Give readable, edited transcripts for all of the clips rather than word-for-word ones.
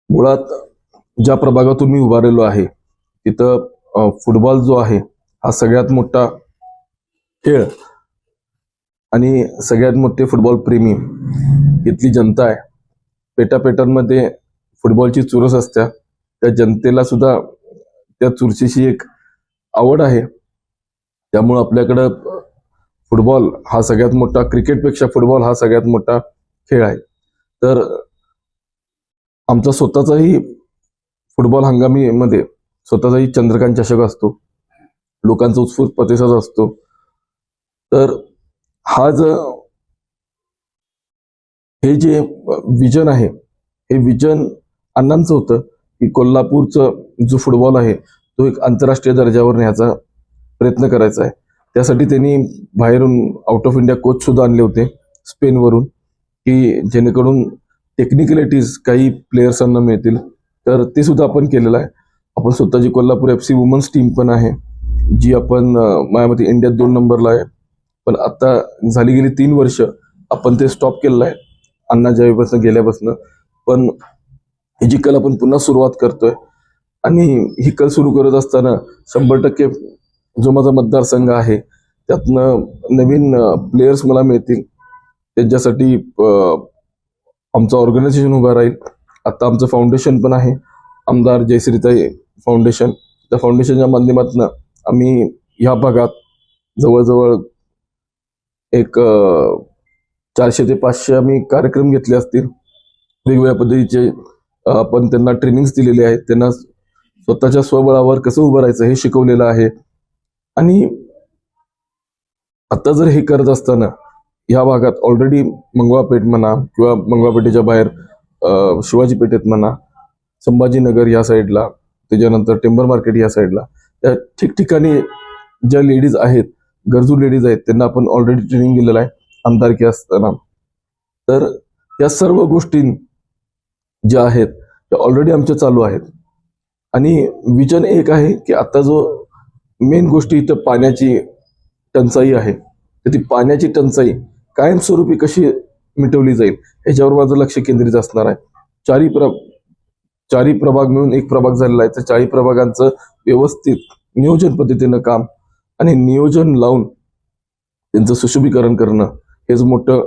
मुळात ज्या प्रभागातून मी उभारलेलो आहे तिथं फुटबॉल जो आहे हा सगळ्यात मोठा खेळ आणि सगळ्यात मोठे फुटबॉल प्रेमी इथली जनता आहे. पेटापेटांमध्ये फुटबॉलची चुरस असते. त्या जनतेला सुद्धा त्या चुरशीची एक आवड आहे. त्यामुळे आपल्याकडं फुटबॉल हा सगळ्यात मोठा, क्रिकेटपेक्षा फुटबॉल हा सगळ्यात मोठा खेळ आहे. तर आमचा स्वतःचाही फुटबॉल हंगामीमध्ये स्वतःचाही चंद्रकांत चषक असतो, लोकांचा उत्स्फूर्त प्रतिसाद असतो. तर हा हे जे विजन आहे हे विजन अण्णांचं होतं की कोल्हापूरचं जो फुटबॉल आहे तो एक आंतरराष्ट्रीय दर्जावर न्यायचा प्रयत्न करायचा आहे. त्यासाठी त्यांनी बाहेरून आउट ऑफ इंडिया कोच सुद्धा आणले होते स्पेनवरून, की जेणेकरून टेक्निकलिटीज काही प्लेयर्सांना मिळतील. तर ते सुद्धा आपण केलेलं आहे. आपण स्वतःची कोल्हापूर FC वुमन्स टीम पण आहे जी आपण माझ्यामध्ये इंडियात 2 नंबरला आहे. पण आता झाली गेली 3 वर्ष आपण ते स्टॉप केलेलं आहे अण्णा ज्यावेळीपासून गेल्यापासून. पण ही जी कल आपण पुन्हा सुरुवात करतोय आणि ही कल सुरू करत असताना 100% जो माझा मतदारसंघ आहे त्यातनं नवीन प्लेयर्स मला मिळतील. त्यांच्यासाठी आमचं ऑर्गनायझेशन उभं राहील. आता आमचं फाउंडेशन पण आहे, आमदार जयश्रीताई फाउंडेशन. त्या फाउंडेशनच्या माध्यमातून आम्ही ह्या भागात जवळजवळ एक 400 ते 500 आम्ही कार्यक्रम घेतले असतील. वेगवेगळ्या पद्धतीचे आपण त्यांना ट्रेनिंग्स दिलेले आहेत. त्यांना स्वतःच्या स्वबळावर कसं उभं राहायचं हे शिकवलेलं आहे. आणि आता जर हे करत असताना ह्या भागात ऑलरेडी मंगळापेठ म्हणा किंवा मंगळापेठेच्या बाहेर शिवाजी पेठेत म्हणा, संभाजीनगर या साईडला, त्याच्यानंतर टिंबर मार्केट या साईडला, त्या ठिकठिकाणी ज्या लेडीज आहेत, गरजू लेडीज आहेत, त्यांना आपण ऑलरेडी ट्रेनिंग दिलेलं आहे आमदारकी असताना. तर या सर्व गोष्टी ज्या आहेत त्या ऑलरेडी आमच्या चालू आहेत. आणि विजन एक आहे की आता जो मेन गोष्टी इथं पाण्याची टंचाई आहे, तर ती पाण्याची टंचाई कायमस्वरूपी कशी मिटवली जाईल ह्याच्यावर माझं लक्ष केंद्रित असणार आहे. चारी प्रभाग मिळून एक प्रभाग झालेला आहे. तर 40 प्रभागांचं व्यवस्थित नियोजन पद्धतीनं काम आणि नियोजन लावून त्यांचं सुशोभीकरण करणं हेच मोठं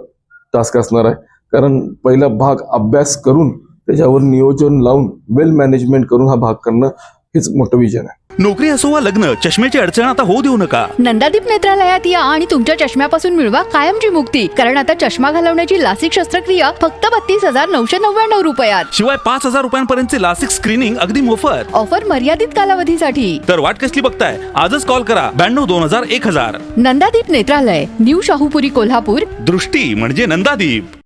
टास्क असणार आहे. कारण पहिला भाग अभ्यास करून त्याच्यावर नियोजन लावून वेल मॅनेजमेंट करून हा भाग करणं हेच मोठं विजन आहे. नोकरी असो वा लग्न, चष्म्याची अडचण आता होऊ देऊ नका. नंदादीप नेत्रालयात या आणि तुमच्या चष्म्यापासून मिळवा कायमची मुक्ती. कारण आता चष्मा घालवण्याची लासिक शस्त्रक्रिया फक्त 32,999 रुपयात. शिवाय 5,000 रुपयांपर्यंतचे लासिक स्क्रीनिंग अगदी मोफत. ऑफर मर्यादित कालावधीसाठी. तर वाट कसली बघताय, आजच कॉल करा 92 2000 1000. नंदादीप नेत्रालय, न्यू शाहूपुरी, कोल्हापूर. दृष्टी म्हणजे नंदादीप.